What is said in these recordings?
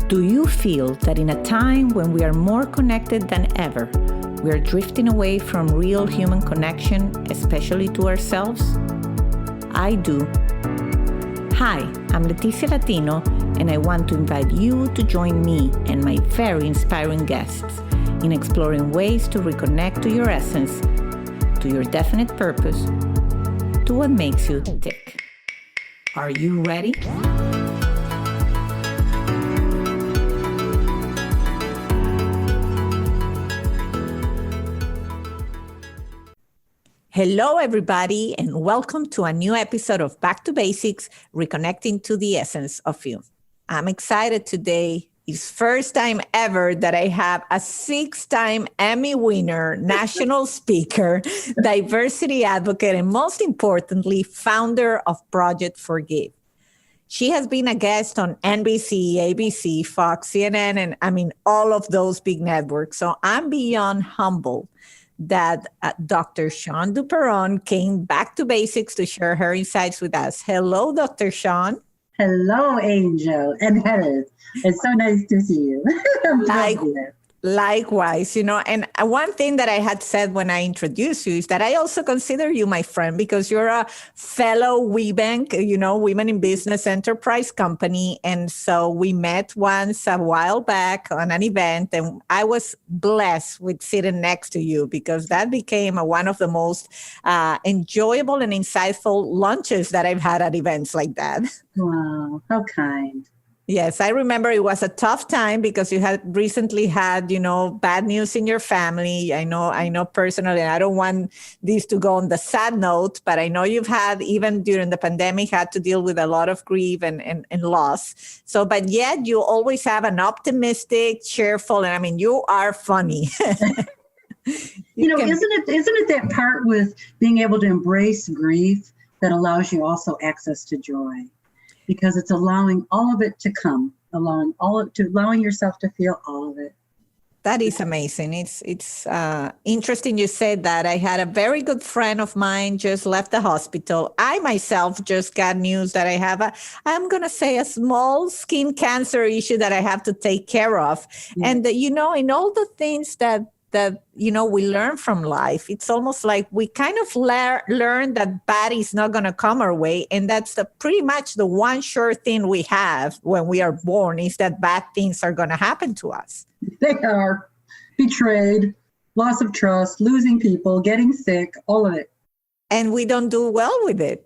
Do you feel that in a time when we are more connected than ever, we are drifting away from real human connection, especially to ourselves? I do. Hi, I'm Leticia Latino, and I want to invite you to join me and my very inspiring guests in exploring ways to reconnect to your essence, to your definite purpose, to what makes you tick. Are you ready? Hello, everybody, and welcome to a new episode of Back to Basics, Reconnecting to the Essence of You. I'm excited today. It's first time ever that I have a 6-time Emmy winner, national speaker, diversity advocate, and most importantly, founder of Project Forgive. She has been a guest on NBC, ABC, Fox, CNN, and all of those big networks. So I'm beyond humble that Dr. Shawne Duperon came back to basics to share her insights with us. Hello, Dr. Shawne. Hello, Angel and Heather. It's so nice to see you. Likewise, and one thing that I had said when I introduced you is that I also consider you my friend because you're a fellow WeBank, Women in Business Enterprise company. And so we met once a while back on an event, and I was blessed with sitting next to you because that became one of the most enjoyable and insightful lunches that I've had at events like that. Wow, how kind. Yes, I remember it was a tough time because you had recently had, bad news in your family. I know personally, I don't want this to go on the sad note, but I know you've had, even during the pandemic, had to deal with a lot of grief and loss. So, but yet you always have an optimistic, cheerful, and you are funny. Isn't it that part with being able to embrace grief that allows you also access to joy? Because it's allowing all of it to come, allowing yourself to feel all of it. That is amazing. It's interesting you said that. I had a very good friend of mine just left the hospital. I myself just got news that I have I'm going to say a small skin cancer issue that I have to take care of. Yeah. And, in all the things that we learn from life, it's almost like we kind of learn that bad is not going to come our way. And that's pretty much the one sure thing we have when we are born is that bad things are going to happen to us. They are. Betrayed, loss of trust, losing people, getting sick, all of it. And we don't do well with it.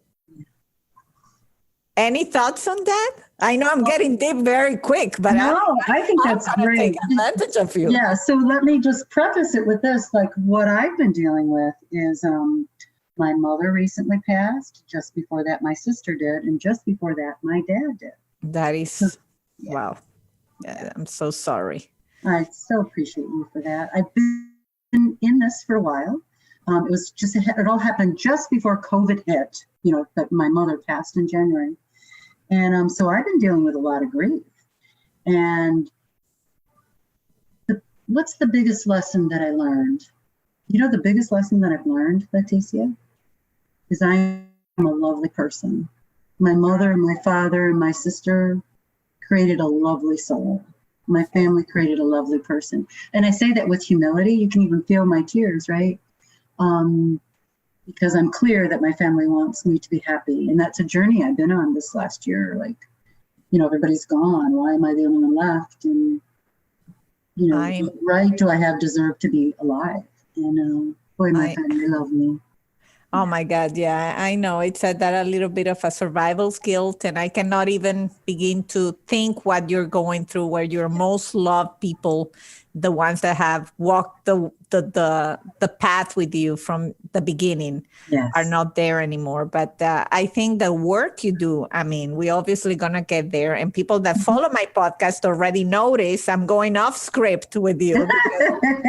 Any thoughts on that? I know I'm getting deep very quick, but I think that's great. Take advantage of you. Yeah. So let me just preface it with this. Like what I've been dealing with is my mother recently passed. Just before that, my sister did. And just before that, my dad did. That is, wow. Yeah, I'm so sorry. I so appreciate you for that. I've been in this for a while. It all happened just before COVID hit, that my mother passed in January. And so I've been dealing with a lot of grief. And what's the biggest lesson that I learned? The biggest lesson that I've learned, Leticia, is I am a lovely person. My mother and my father and my sister created a lovely soul. My family created a lovely person. And I say that with humility. You can even feel my tears, right? Because I'm clear that my family wants me to be happy. And that's a journey I've been on this last year. Like, everybody's gone. Why am I the only one left? And, what right do I have deserve to be alive? And boy, my family love me. Oh my God. Yeah, I know. It's that a little bit of a survival's guilt. And I cannot even begin to think what you're going through, where your most loved people, the ones that have walked the path with you from the beginning, yes, are not there anymore. But I think the work you do, we obviously going to get there. And people that follow my podcast already notice I'm going off script with you.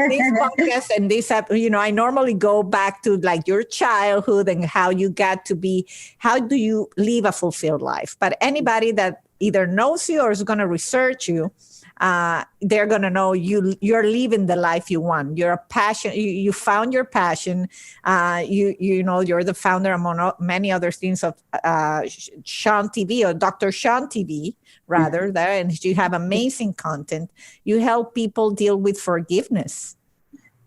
This podcast and this, I normally go back to like your childhood and how you got to be, how do you live a fulfilled life? But anybody that either knows you or is going to research you, they're going to know you're living the life you want. You're a passion. You found your passion. You know, you're the founder, among many other things, of Shawne TV, or Dr. Shawne TV, rather. There, and you have amazing content. You help people deal with forgiveness,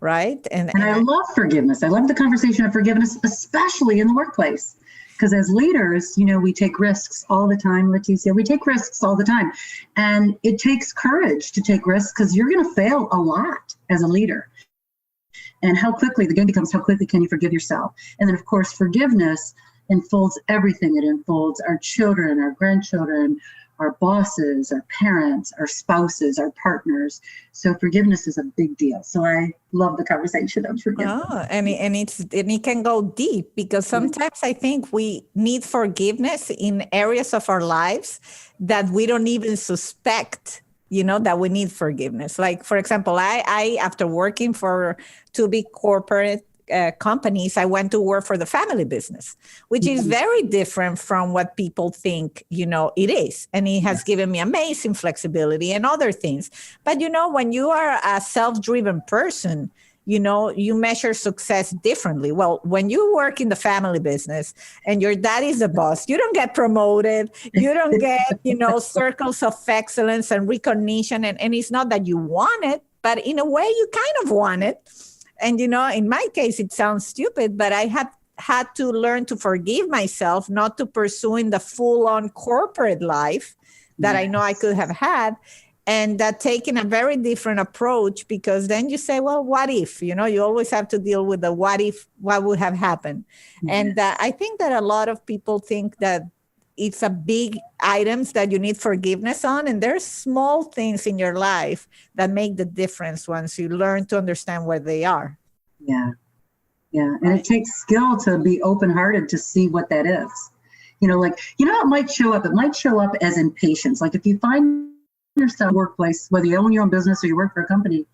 right? And I love forgiveness. I love the conversation of forgiveness, especially in the workplace. Because as leaders, you know, we take risks all the time, Leticia. We take risks all the time. And it takes courage to take risks, because you're going to fail a lot as a leader. And how quickly, the game becomes, how quickly can you forgive yourself? And then, of course, forgiveness enfolds everything. It enfolds our children, our grandchildren, our bosses, our parents, our spouses, our partners. So forgiveness is a big deal. So I love the conversation of forgiveness. Oh, and it can go deep, because sometimes I think we need forgiveness in areas of our lives that we don't even suspect, you know, that we need forgiveness. Like, for example, I after working for 2 big corporate companies, I went to work for the family business, which is very different from what people think, you know, it is. And it has given me amazing flexibility and other things. But, you know, when you are a self-driven person, you know, you measure success differently. Well, when you work in the family business and your dad is the boss, you don't get promoted. You don't get, you know, circles of excellence and recognition. And it's not that you want it, but in a way you kind of want it. And, you know, in my case, it sounds stupid, but I had to learn to forgive myself, not to pursue in the full-on corporate life that I know I could have had. And that taking a very different approach, because then you say, well, what if? You know, you always have to deal with the what if, what would have happened. And I think that a lot of people think that it's a big items that you need forgiveness on. And there's small things in your life that make the difference once you learn to understand where they are. Yeah. Yeah. And it takes skill to be open-hearted to see what that is. You know, like, you know how it might show up? It might show up as impatience. Like if you find yourself in a workplace, whether you own your own business or you work for a company,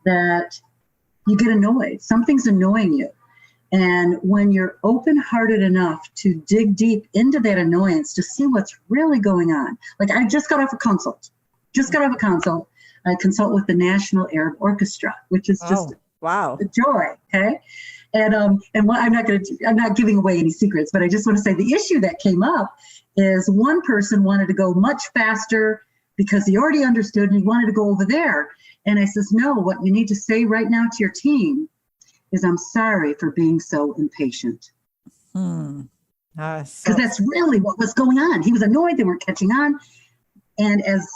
that you get annoyed. Something's annoying you. And when you're open-hearted enough to dig deep into that annoyance to see what's really going on. Like I just got off a consult. I consult with the National Arab Orchestra, which is just wow, a joy. Okay. And what I'm not giving away any secrets, but I just want to say the issue that came up is one person wanted to go much faster because he already understood and he wanted to go over there. And I says, no, what you need to say right now to your team is I'm sorry for being so impatient. Because that's really what was going on. He was annoyed, they weren't catching on. And as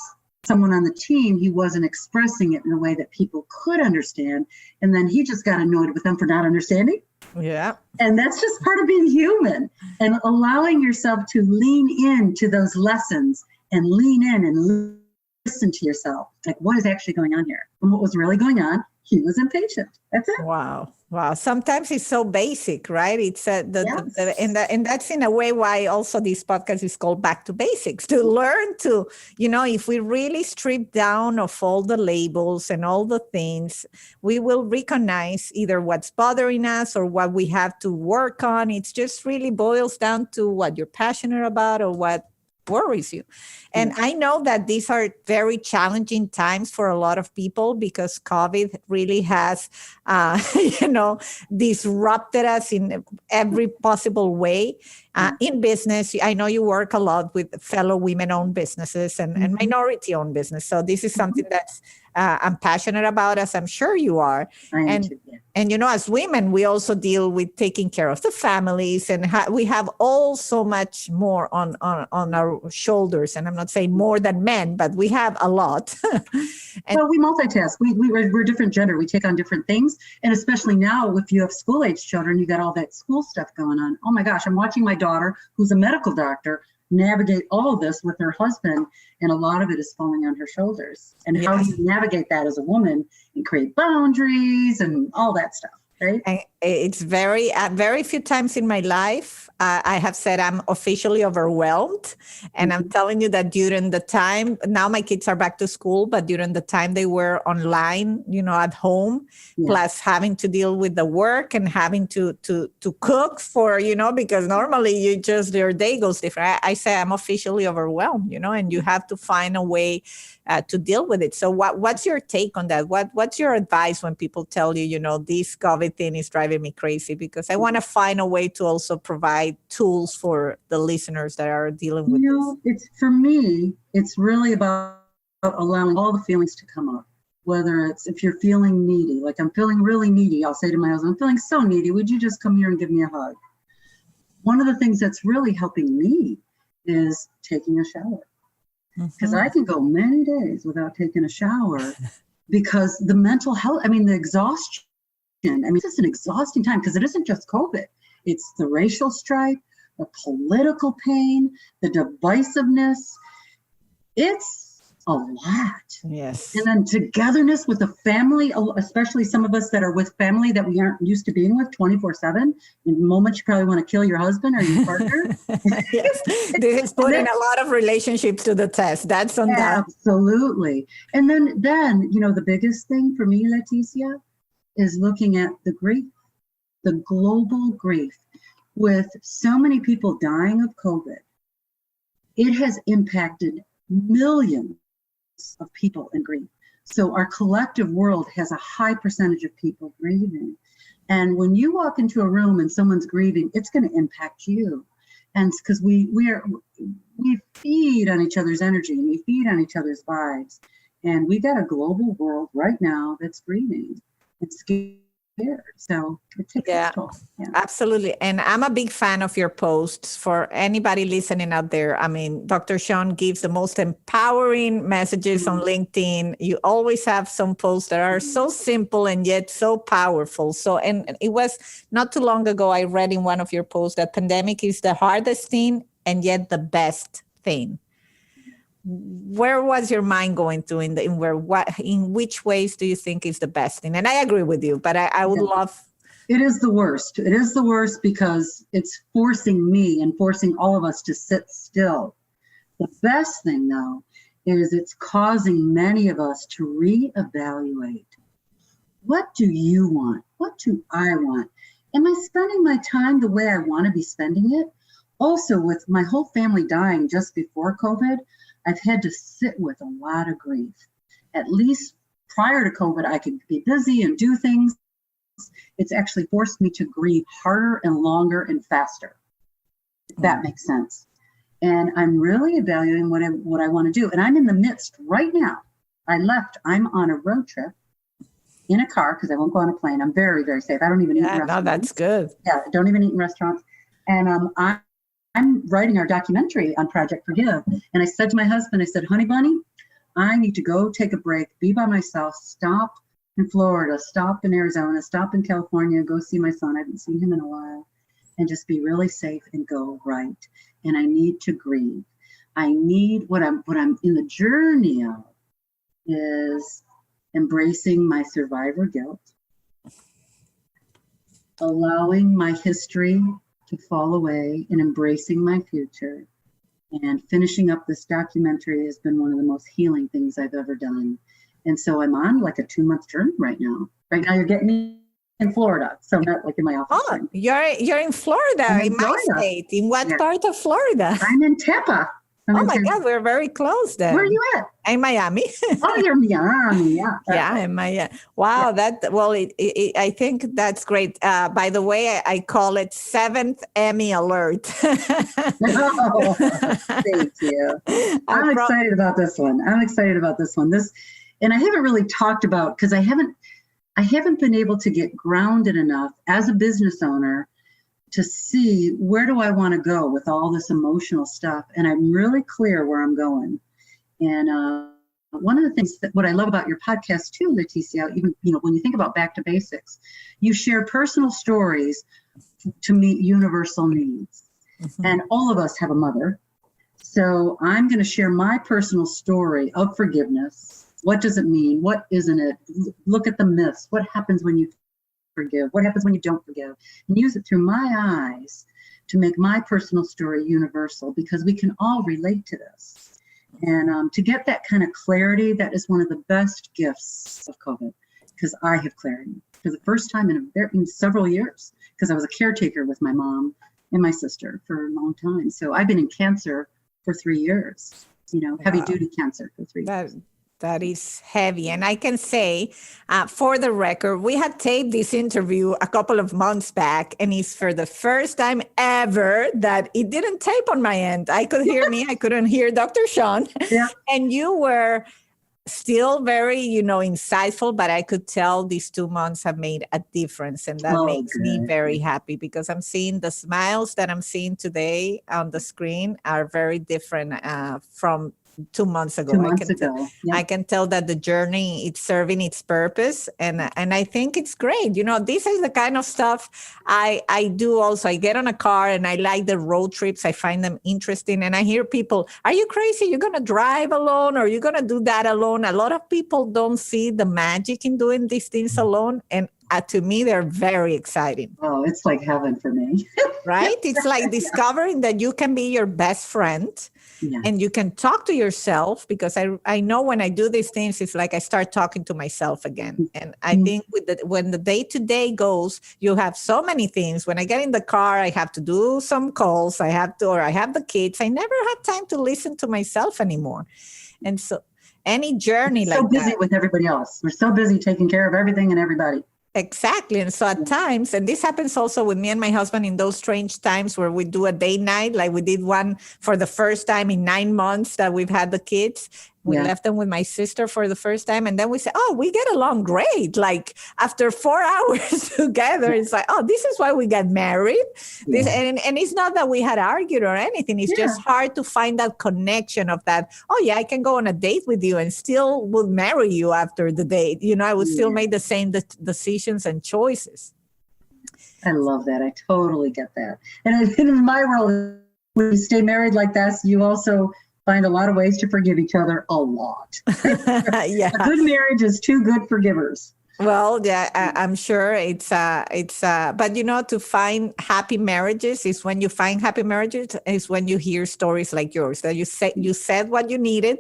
someone on the team, he wasn't expressing it in a way that people could understand. And then he just got annoyed with them for not understanding. Yeah. And that's just part of being human and allowing yourself to lean into those lessons and lean in and listen to yourself. Like, what is actually going on here? And what was really going on? He was impatient. That's it. Wow. Sometimes it's so basic, right? It's and that's in a way why also this podcast is called Back to Basics, to learn to, you know, if we really strip down of all the labels and all the things, we will recognize either what's bothering us or what we have to work on. It's just really boils down to what you're passionate about or what worries you. And I know that these are very challenging times for a lot of people because COVID really has, disrupted us in every possible way. In business, I know you work a lot with fellow women-owned businesses and minority-owned business. So this is something that's I'm passionate about, as I'm sure you are. And you know, as women, we also deal with taking care of the families, and we have all so much more on our shoulders. And I'm not saying more than men, but we have a lot. Well, we multitask. We're different gender. We take on different things. And especially now, if you have school-age children, you got all that school stuff going on. Oh my gosh, I'm watching my daughter, who's a medical doctor, navigate all of this with her husband, and a lot of it is falling on her shoulders. And how do you navigate that as a woman and create boundaries and all that stuff? right? And it's very few times in my life I have said I'm officially overwhelmed. And I'm telling you that during the time, now my kids are back to school, but during the time they were online, at home, plus having to deal with the work and having to cook for, because normally your day goes different. I say I'm officially overwhelmed, and you have to find a way to deal with it. So what's your take on that? What's your advice when people tell you, this COVID thing is driving me crazy? Because I want to find a way to also provide tools for the listeners that are dealing with this. It's for me, it's really about allowing all the feelings to come up. Whether it's if you're feeling needy, like I'm feeling really needy, I'll say to my husband, I'm feeling so needy. Would you just come here and give me a hug? One of the things that's really helping me is taking a shower. Because I can go many days without taking a shower because the mental health, the exhaustion, it's an exhausting time because it isn't just COVID. It's the racial strife, the political pain, the divisiveness. It's a lot. Yes. And then togetherness with the family, especially some of us that are with family that we aren't used to being with 24/7. In the moment you probably want to kill your husband or your partner. Yes. This is putting a lot of relationships to the test. That's on that. Absolutely. And then, the biggest thing for me, Leticia, is looking at the grief, the global grief. With so many people dying of COVID, it has impacted millions of people in grief. So our collective world has a high percentage of people grieving. And when you walk into a room and someone's grieving, it's going to impact you. And because we feed on each other's energy and we feed on each other's vibes. And we got a global world right now that's grieving. It's scared. So it takes a toll. Yeah. Absolutely. And I'm a big fan of your posts. For anybody listening out there, Dr. Shawne gives the most empowering messages on LinkedIn. You always have some posts that are so simple and yet so powerful. So, and it was not too long ago, I read in one of your posts that pandemic is the hardest thing and yet the best thing. Where was your mind going to in which ways do you think is the best thing? And I agree with you, but I would love. It is the worst. It is the worst because it's forcing me and forcing all of us to sit still. The best thing, though, is it's causing many of us to reevaluate. What do you want? What do I want? Am I spending my time the way I want to be spending it? Also, with my whole family dying just before COVID, I've had to sit with a lot of grief. At least prior to COVID, I could be busy and do things. It's actually forced me to grieve harder and longer and faster, if that makes sense. And I'm really evaluating what I want to do. And I'm in the midst right now. I'm on a road trip in a car because I won't go on a plane. I'm very, very safe. I don't even eat in restaurants. No, that's good. Yeah, I don't even eat in restaurants. And I'm writing our documentary on Project Forgive. And I said to my husband, I said, honey bunny, I need to go take a break, be by myself, stop in Florida, stop in Arizona, stop in California, go see my son. I haven't seen him in a while, and just be really safe and go right. And I need to grieve. I need what I'm in the journey of is embracing my survivor guilt, allowing my history to fall away and embracing my future. And finishing up this documentary has been one of the most healing things I've ever done. And so I'm on like a 2-month journey right now. Right now you're getting me in Florida. So I'm not like in my office. Oh, you're in Florida, in my state. In what part of Florida? I'm in Tampa. Oh my God, we're very close then. Where are you at? In Miami. Oh, you're in Miami, yeah. Yeah, in Miami. Wow, I think that's great. By the way, I call it 7th Emmy alert. Oh, thank you. I'm excited about this one. And I haven't really talked about, because I haven't been able to get grounded enough as a business owner to see where do I want to go with all this emotional stuff. And I'm really clear where I'm going. And one of the things that what I love about your podcast too, Leticia, even, when you think about Back to Basics, you share personal stories to meet universal needs. Mm-hmm. And all of us have a mother. So I'm going to share my personal story of forgiveness. What does it mean? What isn't it? Look at the myths. What happens when you forgive? What happens when you don't forgive? And use it through my eyes to make my personal story universal, because we can all relate to this. And to get that kind of clarity, that is one of the best gifts of COVID, because I have clarity for the first time in several years, because I was a caretaker with my mom and my sister for a long time. So I've been in cancer for 3 years, heavy duty cancer for 3 years. That is heavy. And I can say, for the record, we had taped this interview a couple of months back, and it's for the first time ever that it didn't tape on my end. I could hear me, I couldn't hear Dr. Shawne. Yeah. And you were still very, insightful, but I could tell these 2 months have made a difference. And that makes me very happy, because I'm seeing the smiles that I'm seeing today on the screen are very different from 2 months ago. I can tell that the journey is serving its purpose, and I think it's great. This is the kind of stuff I do also. I get on a car and I like the road trips. I find them interesting, and I hear people, are you crazy? You're going to drive alone, or you're going to do that alone? A lot of people don't see the magic in doing these things alone, and to me, they're very exciting. Oh, it's like heaven for me. Right? It's like discovering that you can be your best friend. Yeah. And you can talk to yourself, because I know when I do these things, it's like I start talking to myself again. And I think when the day-to-day goes, you have so many things. When I get in the car, I have to do some calls. I have the kids. I never had time to listen to myself anymore. And so any journey like that. So busy with everybody else. We're so busy taking care of everything and everybody. Exactly. And so at times, and this happens also with me and my husband in those strange times where we do a date night, like we did one for the first time in 9 months that we've had the kids. We left them with my sister for the first time. And then we said, oh, we get along great. Like after 4 hours together, it's like, oh, this is why we got married. And it's not that we had argued or anything. It's just hard to find that connection of that. Oh, yeah, I can go on a date with you and still would marry you after the date. I would still make the same decisions and choices. I love that. I totally get that. And in my world, when you stay married like this, you also find a lot of ways to forgive each other a lot. A good marriage is 2 good forgivers. Well, yeah, I'm sure but to find happy marriages is when you find happy marriages is when you hear stories like yours, that you said what you needed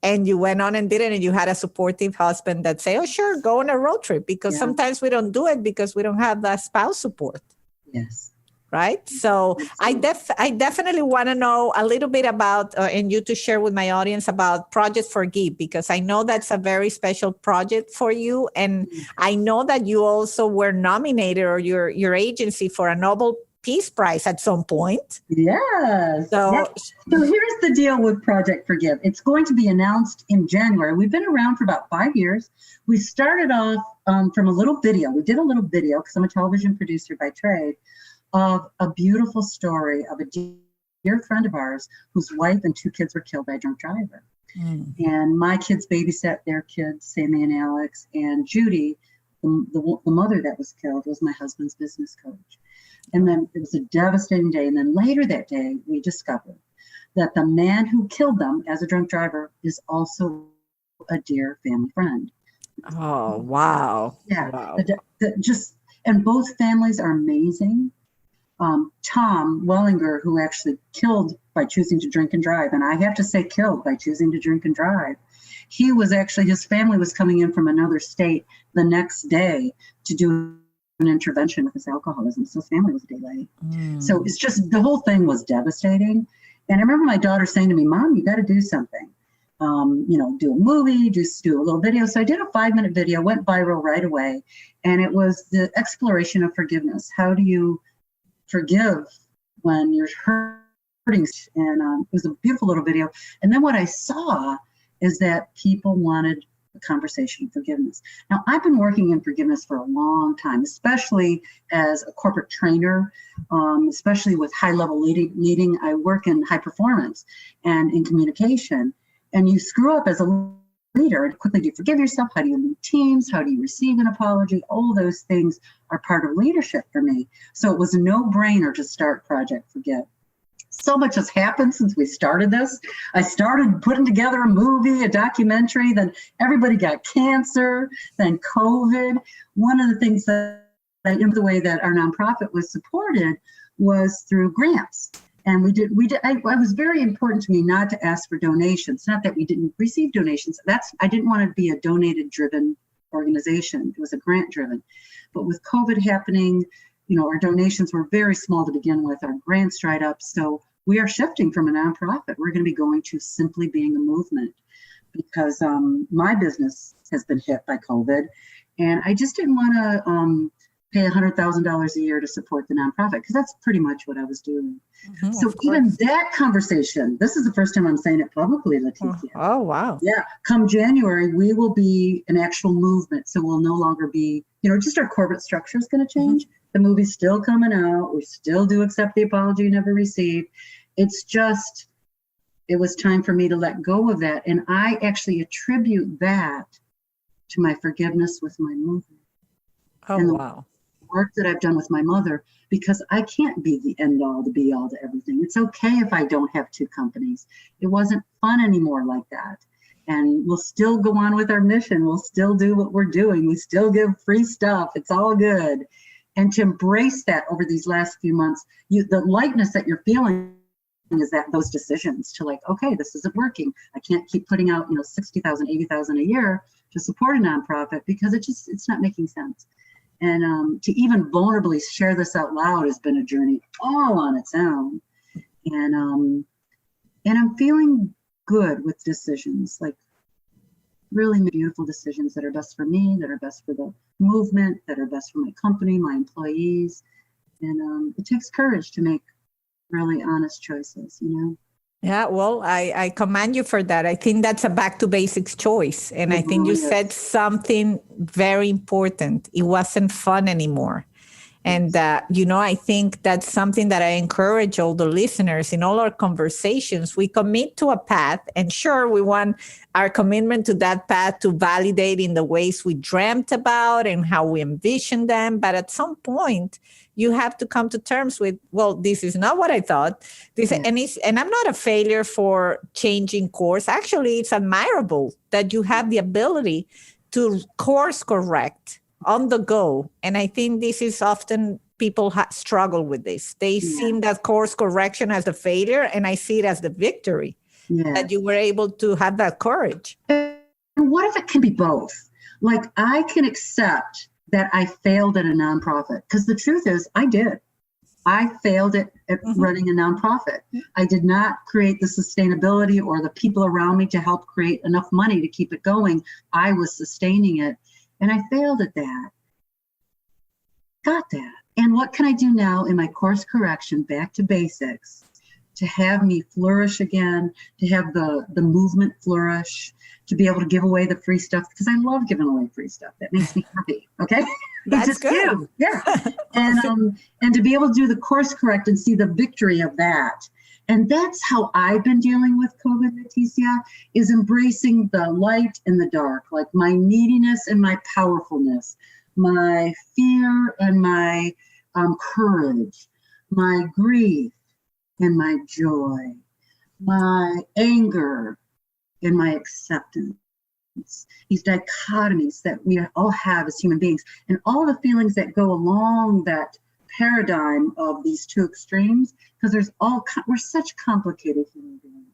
and you went on and did it, and you had a supportive husband that say, oh, sure, go on a road trip, because sometimes we don't do it because we don't have the spouse support. Yes. Right. So I definitely want to know a little bit about, and you to share with my audience about Project Forgive, because I know that's a very special project for you. And I know that you also were nominated, or your agency, for a Nobel Peace Prize at some point. Yes. So here's the deal with Project Forgive. It's going to be announced in January. We've been around for about 5 years. We started off from a little video. We did a little video because I'm a television producer by trade, of a beautiful story of a dear friend of ours whose wife and 2 kids were killed by a drunk driver. And my kids babysat their kids, Sammy and Alex, and Judy, the mother that was killed, was my husband's business coach. And then it was a devastating day. And then later that day, we discovered that the man who killed them as a drunk driver is also a dear family friend. Oh, wow. Yeah. Wow. And both families are amazing. Tom Wellinger, who actually killed by choosing to drink and drive, and I have to say killed by choosing to drink and drive, his family was coming in from another state the next day to do an intervention with his alcoholism, so his family was a day late. So it's just, the whole thing was devastating. And I remember my daughter saying to me, Mom, you got to do something. Do a movie, just do a little video. So I did a 5-minute video, went viral right away, and it was the exploration of forgiveness. How do you forgive when you're hurting? And it was a beautiful little video. And then what I saw is that people wanted a conversation of forgiveness. Now, I've been working in forgiveness for a long time, especially as a corporate trainer, especially with high-level leading. I work in high performance and in communication. And you screw up as a leader, and quickly do you forgive yourself? How do you lead teams? How do you receive an apology? All those things are part of leadership for me. So it was a no-brainer to start Project Forgive. So much has happened since we started this. I started putting together a movie, a documentary, then everybody got cancer, then COVID. One of the things that the way that our nonprofit was supported was through grants. And it was very important to me not to ask for donations. Not that we didn't receive donations. I didn't want to be a donated driven organization. It was a grant driven. But with COVID happening, our donations were very small to begin with. Our grants dried up. So we are shifting from a nonprofit. We're going to be going to simply being a movement, because my business has been hit by COVID. And I just didn't want to pay $100,000 a year to support the nonprofit, because that's pretty much what I was doing. So even that conversation, this is the first time I'm saying it publicly, Leticia. Oh, wow. Yeah. Come January, we will be an actual movement. So we'll no longer be, just our corporate structure is going to change. The movie's still coming out. We still do accept the apology you never received. It's just, it was time for me to let go of that. And I actually attribute that to my forgiveness with my movement. Oh, wow. Work that I've done with my mother, because I can't be the end all, the be all to everything. It's okay if I don't have two companies. It wasn't fun anymore like that. And we'll still go on with our mission. We'll still do what we're doing. We still give free stuff. It's all good. And to embrace that over these last few months, the lightness that you're feeling is that those decisions to okay, this isn't working. I can't keep putting out, $60,000, $80,000 a year to support a nonprofit, because it's not making sense. And to even vulnerably share this out loud has been a journey all on its own. And I'm feeling good with decisions, really beautiful decisions that are best for me, that are best for the movement, that are best for my company, my employees. And it takes courage to make really honest choices, Yeah, well, I commend you for that. I think that's a back to basics choice. And I think you said something very important. It wasn't fun anymore. And, I think that's something that I encourage all the listeners in all our conversations. We commit to a path, and sure, we want our commitment to that path to validate in the ways we dreamt about and how we envisioned them. But at some point, you have to come to terms with, well, this is not what I thought. And I'm not a failure for changing course. Actually, it's admirable that you have the ability to course correct on the go. And I think this is often people struggle with this. They see that course correction as a failure, and I see it as the victory that you were able to have that courage. And what if it can be both? I can accept that I failed at a nonprofit, because the truth is I did. I failed at running a nonprofit. I did not create the sustainability or the people around me to help create enough money to keep it going. I was sustaining it. And I failed at that. Got that. And what can I do now in my course correction, back to basics, to have me flourish again, to have the movement flourish, to be able to give away the free stuff, because I love giving away free stuff. That makes me happy. Okay. That's just good. You. Yeah. And to be able to do the course correct and see the victory of that. And that's how I've been dealing with COVID, Leticia, is embracing the light and the dark, my neediness and my powerfulness, my fear and my courage, my grief and my joy, my anger and my acceptance. These dichotomies that we all have as human beings, and all the feelings that go along that paradigm of these two extremes, because we're such complicated human beings,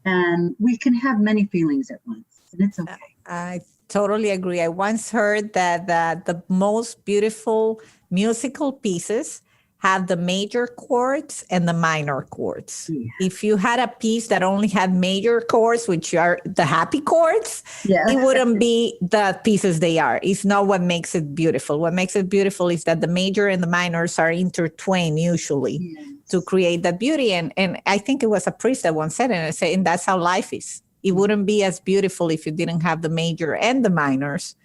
and we can have many feelings at once, and it's okay. I totally agree. I once heard that the most beautiful musical pieces have the major chords and the minor chords. Yeah. If you had a piece that only had major chords, which are the happy chords, it wouldn't be the pieces they are. It's not what makes it beautiful. What makes it beautiful is that the major and the minors are intertwined usually to create that beauty. And I think it was a priest that once said it, and that's how life is. It wouldn't be as beautiful if you didn't have the major and the minors.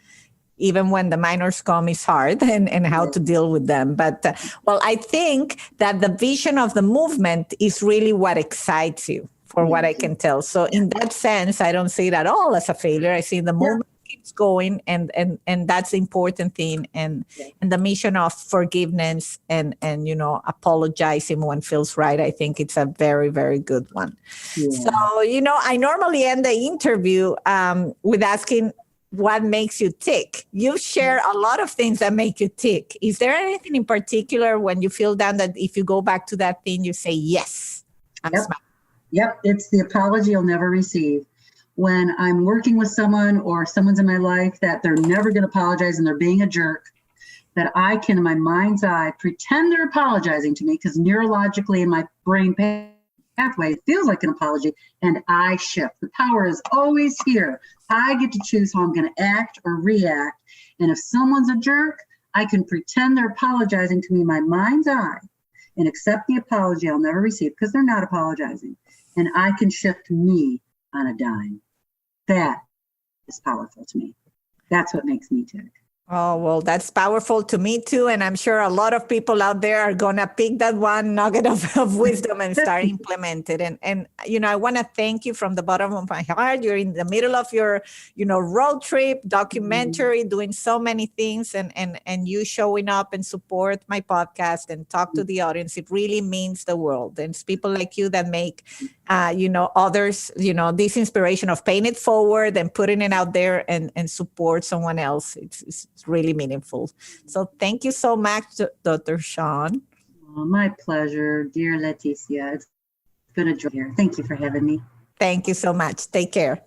Even when the minors come is hard and how to deal with them. But, I think that the vision of the movement is really what excites you, for what I can tell. So in that sense, I don't see it at all as a failure. I see the movement keeps going, and that's the important thing. And the mission of forgiveness and apologizing when feels right, I think it's a very, very good one. Yeah. So, I normally end the interview with asking what makes you tick. You share a lot of things that make you tick. Is there anything in particular when you feel down that if you go back to that thing, you say, yes, I'm smart? Yep, it's the apology you'll never receive. When I'm working with someone or someone's in my life that they're never going to apologize and they're being a jerk, that I can, in my mind's eye, pretend they're apologizing to me because neurologically in my brain pathway, it feels like an apology, and I shift. The power is always here. I get to choose how I'm going to act or react. And if someone's a jerk, I can pretend they're apologizing to me in my mind's eye and accept the apology I'll never receive because they're not apologizing. And I can shift me on a dime. That is powerful to me. That's what makes me tick. Oh, well, that's powerful to me too. And I'm sure a lot of people out there are going to pick that one nugget of wisdom and start implement it. And, I want to thank you from the bottom of my heart. You're in the middle of your, road trip, documentary, doing so many things and you showing up and support my podcast and talk to the audience. It really means the world. And it's people like you that make, others, this inspiration of paying it forward and putting it out there and support someone else. It's really meaningful. So thank you so much, Dr. Shawne. Oh, my pleasure, dear Leticia. It's been a joy here. Thank you for having me. Thank you so much. Take care.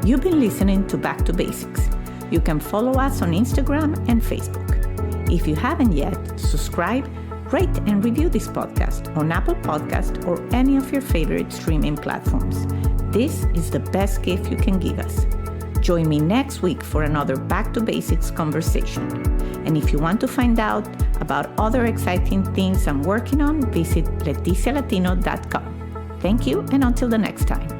You've been listening to Back to Basics. You can follow us on Instagram and Facebook. If you haven't yet, subscribe, rate, and review this podcast on Apple Podcast or any of your favorite streaming platforms. This is the best gift you can give us. Join me next week for another Back to Basics conversation. And if you want to find out about other exciting things I'm working on, visit leticialatino.com. Thank you, and until the next time.